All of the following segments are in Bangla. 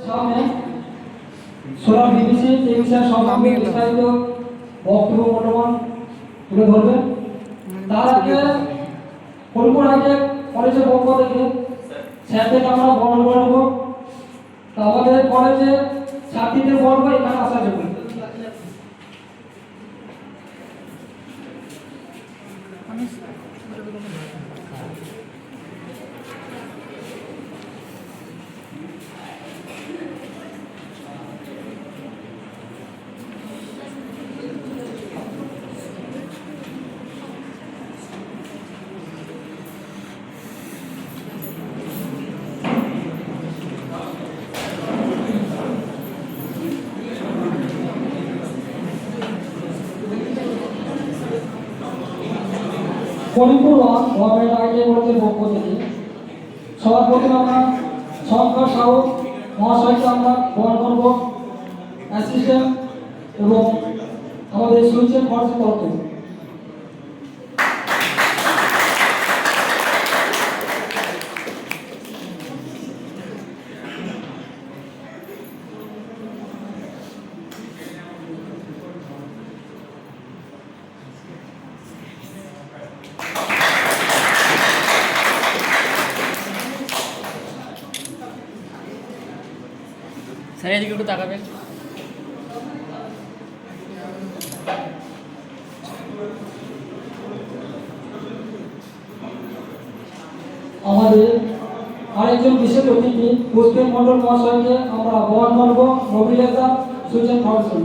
সামনে সোলার বিবিসি টেলিভিশন সম্পর্কে বিস্তারিত বক্তব্য মূল্যবান তুলে ধরবেন। তার আগে ফরিদপুর হাইটেক কলেজের পক্ষ থেকে স্যারদেরকে আমরা বরণ করে নেব। আমাদের কলেজের ছাত্রীদের বলবো এখানে আসার জন্য। ফরিদপুর গভর্নমেন্ট আইটিআই কলেজের পক্ষ থেকে সবার প্রথমে আমরা শঙ্কর সাহু মহাশয়কে আমরা বরণ করব অ্যাসিস্ট্যান্ট এবং আমাদের সুইচের ফর্সের তরফ থেকে। স্যার এদিকে একটু তাকাবেন। আমাদের আরেকজন বিশেষ অতিথি পুষ্পেন মন্ডল মহাশয়কে আমরা বরণ করব মোবিলাইজার সুইচের ফাউন্ডেশন।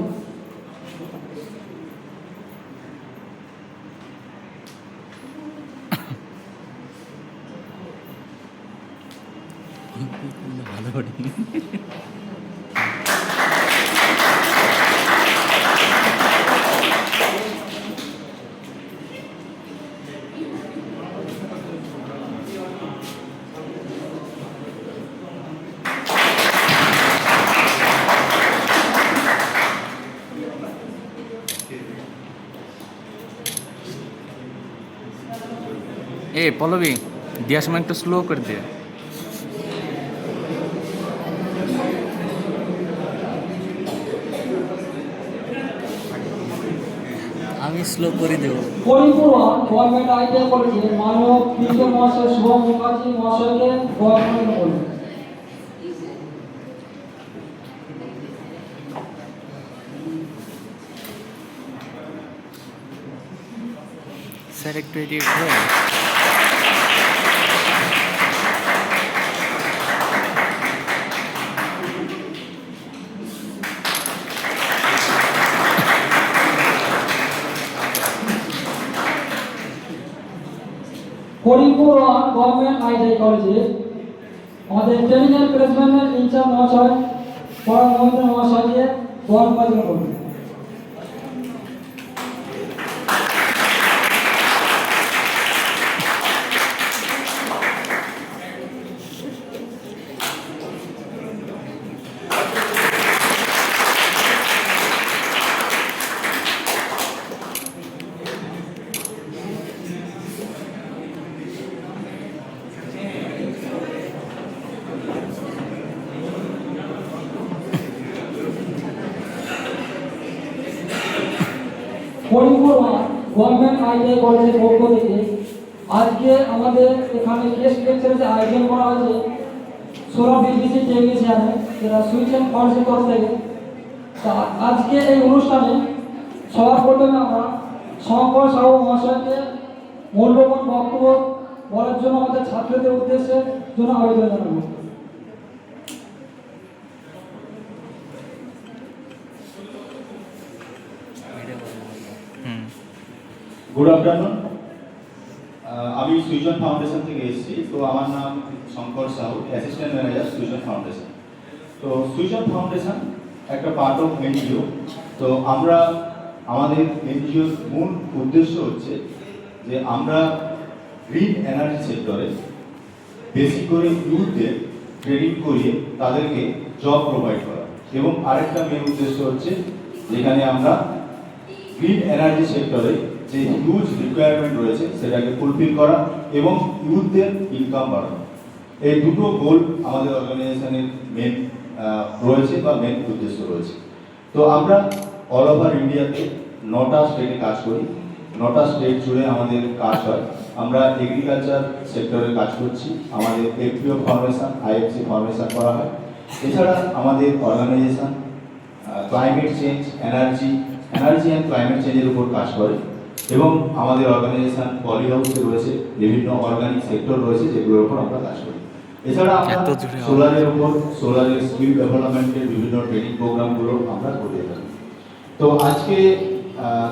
ए पल्लवी दिया समय একটু স্লো করে দে। আমি স্লো করে দেব। ফরিদপুর গভর্নমেন্ট আইটিআই কলেজে মাননীয় পিকে মহাশয় শুভম মুখার্জি মহাশয়কে বরণ করব। স্যার একটু এদিকে ঘুরে। ফরিদপুর গভর্নমেন্ট আইটিআই কলেজে আমাদের ট্রেনিং এন্ড প্লেসমেন্টের ইনচার্জ মহাশয় পরাগ মহিন্দ্র মহাশয়কে বরণ করব। ফরিদপুর গভর্নমেন্ট আইটিআই কলেজের পক্ষ থেকে আজকে আমাদের এখানে গেস্ট লেকচারের আয়োজন করা হয়েছে সোলার বিবিসি টেকনিশিয়ানে যেটা সুইচ অ্যান্ড ফর্সের তরফ থেকে। তা আজকে এই অনুষ্ঠানে সবার প্রথমে আমরা শঙ্কর সাহু মহাশয়কে মূল্যবান বক্তব্য বলার জন্য আমাদের ছাত্রদের উদ্দেশ্যে জন্য আবেদন জানাবো। Good afternoon. আমি সুইজন ফাউন্ডেশন থেকে এসেছি। তো আমার নাম শঙ্কর সাহু, অ্যাসিস্ট্যান্ট ম্যানেজার সুইজন ফাউন্ডেশন। তো সুইজন ফাউন্ডেশন একটা পার্ট অফ এনজিও। তো আমরা আমাদের এনজিওর মূল উদ্দেশ্য হচ্ছে যে আমরা গ্রিন এনার্জি সেক্টরে বেশি করে ইউথদের ট্রেনিং করিয়ে তাদেরকে জব প্রোভাইড করা, এবং আরেকটা মেন উদ্দেশ্য হচ্ছে যেখানে আমরা গ্রিন এনার্জি সেক্টরে যে হিউজ রিকোয়ারমেন্ট রয়েছে সেটাকে ফুলফিল করা এবং ইউথদের ইনকাম বাড়ানো। এই দুটো গোল আমাদের অর্গানাইজেশনের মেন রয়েছে বা মেন উদ্দেশ্য রয়েছে। তো আমরা অল ওভার ইন্ডিয়াতে 9টা স্টেটে কাজ করি, 9টা স্টেট জুড়ে আমাদের কাজ হয়। আমরা এগ্রিকালচার সেক্টরে কাজ করছি, আমাদের এফপিও ফরমেশন, আইএফসি ফরমেশন করা হয়। এছাড়া আমাদের organisation climate change, energy and climate চেঞ্জের উপর কাজ করে এবং আমাদের অর্গানাইজেশন পলি হাউসে রয়েছে, বিভিন্ন অর্গানিক সেক্টর রয়েছে যেগুলোর উপর আমরা কাজ করি। এছাড়া আমরা এত জোরে আওয়াজ। সোলারের উপর, সোলারের স্কিল ডেভেলপমেন্টের বিভিন্ন ট্রেনিং প্রোগ্রামগুলো আমরা করিয়ে থাকি। তো আজকে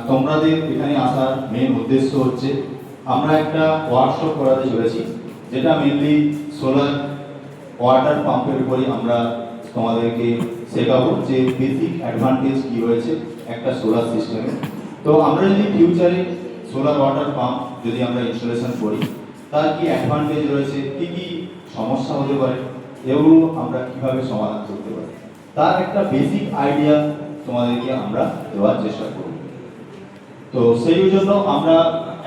তোমাদের এখানে আসার মেন উদ্দেশ্য হচ্ছে আমরা একটা ওয়ার্কশপ করাতে চলেছি, যেটা মেনলি সোলার ওয়াটার পাম্পের উপরই আমরা তোমাদেরকে শেখাবো যে বেসিক অ্যাডভান্টেজ কী রয়েছে একটা সোলার সিস্টেমে। তো আমরা যদি ফিউচারে সোলার ওয়াটার পাম্প যদি আমরা ইনস্টলেশন করি, তার কি অ্যাডভান্টেজ রয়েছে, কী কী সমস্যা হতে পারে, এগুলো আমরা কিভাবে সমাধান করতে পারি, তার একটা বেসিক আইডিয়া তোমাদেরকে আমরা দেওয়ার চেষ্টা করব। তো সেই জন্য আমরা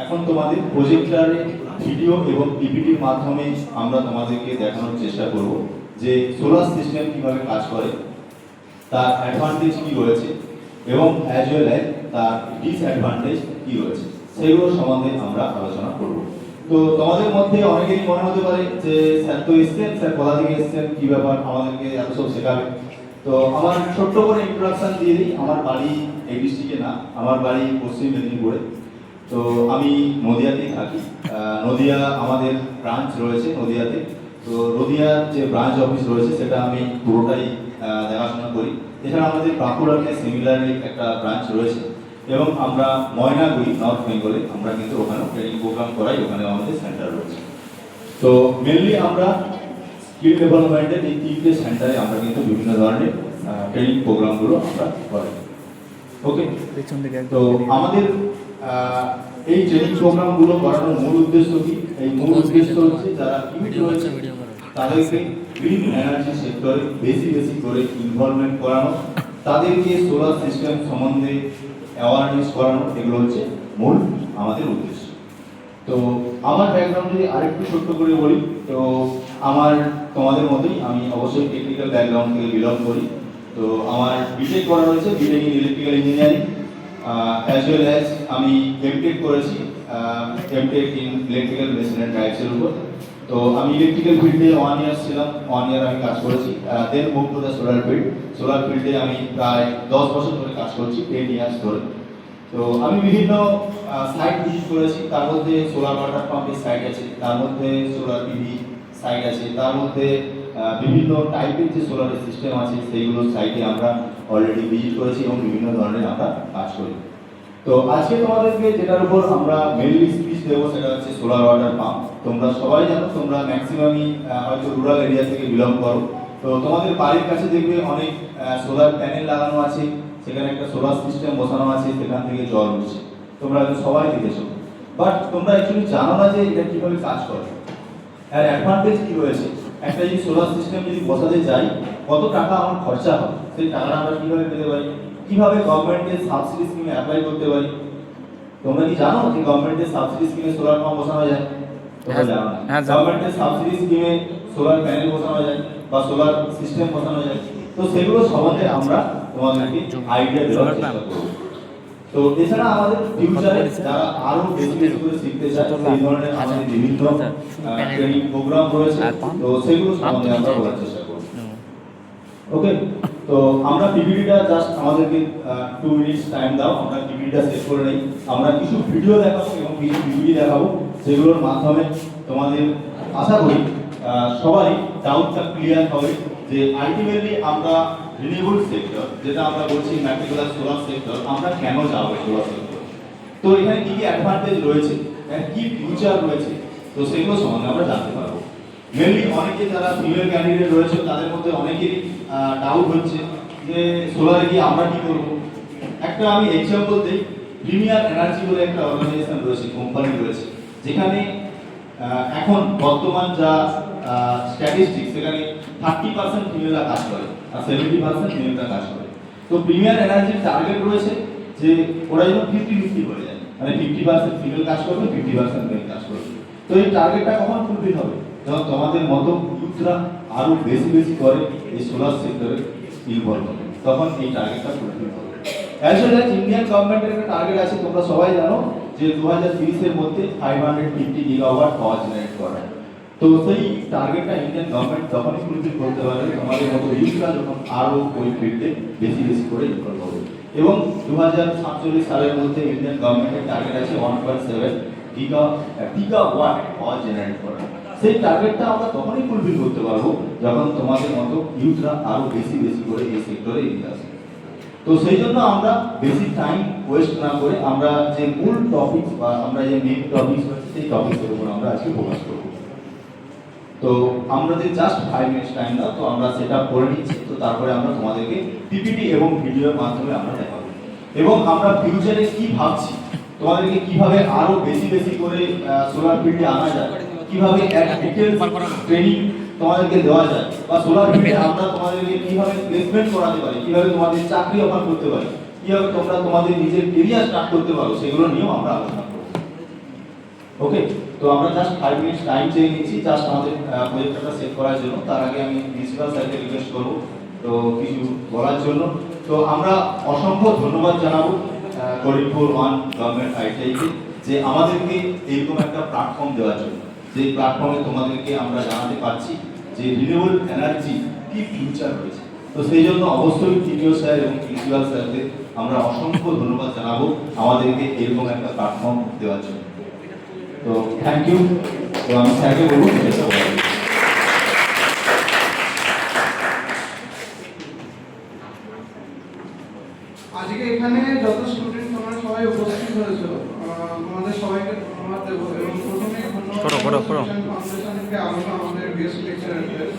এখন তোমাদের প্রজেক্টরে ভিডিও এবং পিপিটির মাধ্যমে আমরা তোমাদেরকে দেখানোর চেষ্টা করব যে সোলার সিস্টেম কিভাবে কাজ করে, তার অ্যাডভান্টেজ কি রয়েছে এবং অ্যাজ ওয়েল অ্যাজ তার ডিসঅ্যাডভান্টেজ কি রয়েছে, সেগুলো সম্বন্ধে আমরা আলোচনা করব। তো তোমাদের মধ্যে অনেকেরই মনে হতে পারে যে স্যার তো এসছেন, স্যার কোথা থেকে এসছেন, কি ব্যাপার, আমাদেরকে এত সব শেখাবে। তো আমার ছোট্ট করে ইন্ট্রোডাকশন দিয়ে দিই। আমার বাড়ি এই ডিস্ট্রিক্টে না, আমার বাড়ি পশ্চিম মেদিনীপুরে। তো আমি নদিয়াতেই থাকি। নদিয়া আমাদের ব্রাঞ্চ রয়েছে নদিয়াতে। তো নদিয়ার যে ব্রাঞ্চ অফিস রয়েছে সেটা আমি পুরোটাই দেখাশোনা করি। এছাড়া আমাদের বাঁকুড়াতে সিমিলারলি একটা ব্রাঞ্চ রয়েছে এবং আমরা ময়নাগুড়ি নর্থ বেঙ্গলে আমরা কিন্তু ওখানেও ট্রেনিং প্রোগ্রাম করাই, ওখানে আমাদের সেন্টার রয়েছে। তো মেনলি আমরা স্কিল ডেভেলপমেন্টের এই 3টে সেন্টারে আমরা কিন্তু বিভিন্ন ধরনের ট্রেনিং প্রোগ্রামগুলো আমরা করাই। ওকে, পেছন থেকে তো আমাদের এই ট্রেনিং প্রোগ্রামগুলো করানোর মূল উদ্দেশ্য কি? এই মূল উদ্দেশ্য হচ্ছে যারা ইউথ রয়েছে তাদেরকে গ্রিন এনার্জি সেক্টরে বেশি করে ইনভলভমেন্ট করানো, তাদেরকে সোলার সিস্টেম সম্বন্ধে অ্যাওয়ারনেস করানো, এগুলো হচ্ছে মূল আমাদের উদ্দেশ্য। তো আমার ব্যাকগ্রাউন্ড যদি আরেকটু ছোট্ট করে বলি, তো আমার তোমাদের মতোই আমি অবশ্যই টেকনিক্যাল ব্যাকগ্রাউন্ড থেকে বিলং করি। তো আমার বিটেক করা হয়েছে, BTech in electrical engineering, as well as আমি এমটেক করেছি, MTech in electrical machine and ড্রাইভসের উপর। তো আমি ইলেকট্রিক্যাল ফিল্ডে 1 ইয়ার ছিলাম, 1 ইয়ার আমি কাজ করেছি। Then move to the solar field. Solar ফিল্ডে আমি প্রায় 10 বছর ধরে কাজ করছি, 10 ইয়ার্স ধরে। তো আমি বিভিন্ন সাইট ভিজিট করেছি, তার মধ্যে সোলার ওয়াটার পাম্পের সাইট আছে, তার মধ্যে সোলার পিভি সাইট আছে, তার মধ্যে বিভিন্ন টাইপের যে সোলার সিস্টেম আছে সেইগুলোর সাইটে আমরা অলরেডি ভিজিট করেছি এবং বিভিন্ন ধরনের আমরা কাজ করি। তো আজকে তোমাদেরকে যেটার উপর আমরা মেইনলি স্পিচ দেবো সেটা হচ্ছে সোলার ওয়াটার পাম্প। তোমরা সবাই জানো, তোমরা ম্যাক্সিমামই হয়তো রুরাল এরিয়া থেকে বিলং করো। তো তোমাদের বাড়ির কাছে দেখবে অনেক সোলার প্যানেল লাগানো আছে, সেখানে একটা সোলার সিস্টেম বসানো আছে, সেখান থেকে জল উঠছে, তোমরা হয়তো সবাই দেখেছো। বাট তোমরা অ্যাকচুয়ালি জানো না যে এটা কিভাবে কাজ করে, এর অ্যাডভান্টেজ কি রয়েছে। একটা যদি সোলার সিস্টেম যদি বসাতে যাই, কত টাকা আমার খরচা হয়, সেই টাকাটা আমরা কিভাবে পেতে পারি, কিভাবে গভর্নমেন্টের সাবসিডি স্কিমে অ্যাপ্লাই করতে পারি। তোমরা কি জানো যে গভর্নমেন্টের সাবসিডি স্কিমে সোলার পাম্প বসানো যায়? তোমরা জানো না। গভর্নমেন্টের সাবসিডি স্কিমে সোলার প্যানেল বসানো যায় বা সোলার সিস্টেম বসানো যায়। তো সেগুলো সম্বন্ধে আমরা তোমাদেরকে আইডিয়া দেওয়ার চেষ্টা করব। তো এছাড়া আমাদের ফিউচারে যারা আরো বেশি করে শিখতে চায় সেই ধরনের আমাদের বিভিন্ন ট্রেনিং প্রোগ্রাম রয়েছে, তো সেগুলো সম্বন্ধে আমরা বলার চেষ্টা করব। ওকে, তো আমরা পিপিটিটা জাস্ট আমাদেরকে 2 মিনিটস টাইম দাও, আমরা পিপিটিটা শেষ করে নেই। আমরা কিছু ভিডিও দেখাবো এবং কিছু পিপিটি দেখাবো, যেগুলোর মাধ্যমে তোমাদের আশা করি সবাই ডাউটটা ক্লিয়ার হবে যে আলটিমেটলি আমরা রিনিউয়েবল সেক্টর, যেটা আমরা বলছি ম্যাট্রিকুলার সোলার সেক্টর, আমরা কেন যাবো সোলার সেক্টর। তো এখানে কি কি অ্যাডভান্টেজ রয়েছে, কি ফিউচার রয়েছে, তো সেগুলো সম্বন্ধে আমরা জানতে পারবো। মেনলি অনেকে যারা ফিমেল ক্যান্ডিডেট রয়েছে তাদের মধ্যে অনেকেরই ডাউট হচ্ছে যে সোলারে কি আমরা কি করব। একটা আমি এক্সাম্পল দিই, প্রিমিয়ার এনার্জি বলে একটা অর্গানাইজেশন রয়েছে, কোম্পানি রয়েছে, যেখানে এখন বর্তমান যা স্ট্যাটিস্টিক্স সেখানে 30% ফিমেলরা কাজ করে আর 70% মেলরা কাজ করে। তো প্রিমিয়ার এনার্জির টার্গেট রয়েছে যে ওরা যেন 50-50 হয়ে যায়, মানে 50% ফিমেল কাজ করবে, 50% মেল কাজ করবে। তো এই টার্গেটটা কখন ফুলফিল হবে? যখন তোমাদের মতো ইউথ ইউথরা আরও বেশি বেশি করে এই সোলার সেক্টরে ইনভলভ হবে, তখন এই টার্গেটটা ফুলফিল হবে। অ্যাজ ওয়েল অ্যাজ ইন্ডিয়ান গভর্নমেন্টের একটা টার্গেট আছে, তোমরা সবাই জানো যে 2030-এর মধ্যে 550 গিগাওয়াট পাওয়ার জেনারেট করা। তো সেই টার্গেটটা ইন্ডিয়ান গভর্নমেন্ট তখনই ফুলফিল করতে পারবে আমাদের মতো ইউথরা যখন আরও ওই ফিল্ডে বেশি বেশি করে ইনভলভ হবে। এবং 2047 সালের মধ্যে ইন্ডিয়ান গভর্নমেন্টের টার্গেট আছে 1.7 গিগাওয়াট পাওয়ার জেনারেট করা। সেই টার্গেটটা আমরা তখনই ফুলফিল করতে পারবো যখন তোমাদের মতো ইউথরা আরো বেশি বেশি করে এই সেক্টরে এগিয়ে আসবে। তো সেই জন্য আমরা বেশি টাইম ওয়েস্ট না করে আমরা যে মূল টপিক বা আমরা যে মেইন টপিক সেই টপিকের উপর আমরা আজকে ফোকাস করব। তো আমাদের জাস্ট 5 মিনিটস টাইম দাও, তো আমরা সেটা করে নিচ্ছি। তো তারপরে আমরা তোমাদেরকে পিপিটি এবং ভিডিওর মাধ্যমে আমরা দেখাবো এবং আমরা ফিউচারে কি ভাবছি, তোমাদেরকে কিভাবে আরো বেশি বেশি করে সোলার ফিল্ডে আনা যায়, কিভাবে এক ডিটেইলস ট্রেনিং তোমাদেরকে দেওয়া যায়, বা সোলার ফিল্ডে আমরা তোমাদেরকে কিভাবে প্লেসমেন্ট করাতে পারি, কিভাবে তোমাদের চাকরি অফার করতে পারি, কিভাবে তোমরা তোমাদের নিজের ক্যারিয়ার স্টার্ট করতে পারো, সেগুলো নিয়েও আমরা আলোচনা করব। ওকে, তো আমরা জাস্ট 5 মিনিটস টাইম চেয়ে নিচ্ছি জাস্ট আমাদের প্রজেক্টটা সেট করার জন্য। তার আগে আমি প্রিন্সিপাল স্যারকে রিকোয়েস্ট করব তো কিছু বলার জন্য। তো আমরা অসংখ্য ধন্যবাদ জানাবো করিমপুর 1 গভর্নমেন্ট আইটিআইকে যে আমাদেরকে এইরকম একটা প্ল্যাটফর্ম দেওয়ার জন্য, যে প্ল্যাটফর্মে তোমাদেরকে আমরা জানাতে পারছি যে রিনিউয়েবল এনার্জি কি ফিউচার রয়েছে। তো সেই জন্য অবশ্যই টিটিও স্যার এবং প্রিন্সিপাল স্যারকে আমরা অসংখ্য ধন্যবাদ জানাবো আমাদেরকে এরকম একটা প্ল্যাটফর্ম দেওয়ার জন্য। তো থ্যাংক ইউ। তো আমি স্যারকে বলবো আজকে এখানে যত স্টুডেন্ট তোমরা সবাই উপস্থিত হয়েছো, তোমাদের সবাইকে ধন্যবাদ দেবো। এবং প্রথমে ধন্যবাদ ফাউন্ডেশনকে আমাদের গেস্ট লেকচারারদের,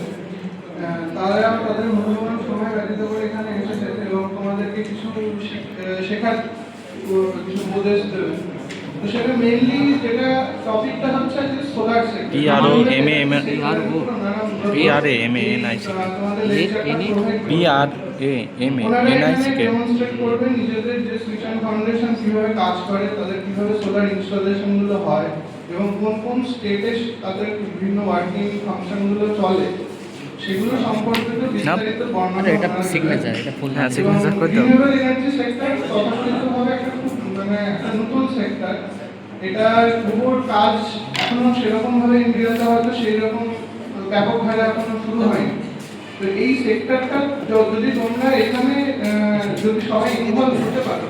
তারা তাদের মূল্যবান সময় ব্যতীত করে এখানে এসেছে এবং তোমাদেরকে কিছু শেখার কিছু উপদেশ দেবে। তো সেটা মেইনলি যেটা টপিকটা হচ্ছে যে সোলার সেক্টর। ডেমনস্ট্রেট করবে নিজেদের যে সুইচন ফাউন্ডেশন কিভাবে কাজ করে, তাদের কিভাবে সোলার ইনস্টলেশন গুলো হয় এবং কোন কোন স্টেটে তাদের বিভিন্ন ওয়ার্কিং ফাংশন গুলো চলে, সেগুলো সম্পর্কিত বিস্তারিত বর্ণনা এটা সিগনেচার, এটা ফুল হ্যাঁ সিগনেচার করে দাও। রিনিউয়েবল এনার্জি সেক্টর তথাকথিতভাবে একটা খুব একটা নতুন সেক্টর। এটার উপর কাজ এখনো সেরকম ভাবে ইন্ডিয়াতে হয়তো সেই রকম ব্যাপকভাবে এখনো শুরু হয়নি। তো এই সেক্টরটা যদি তোমরা এখানে যদি সবাই ইনভলভ হতে পারো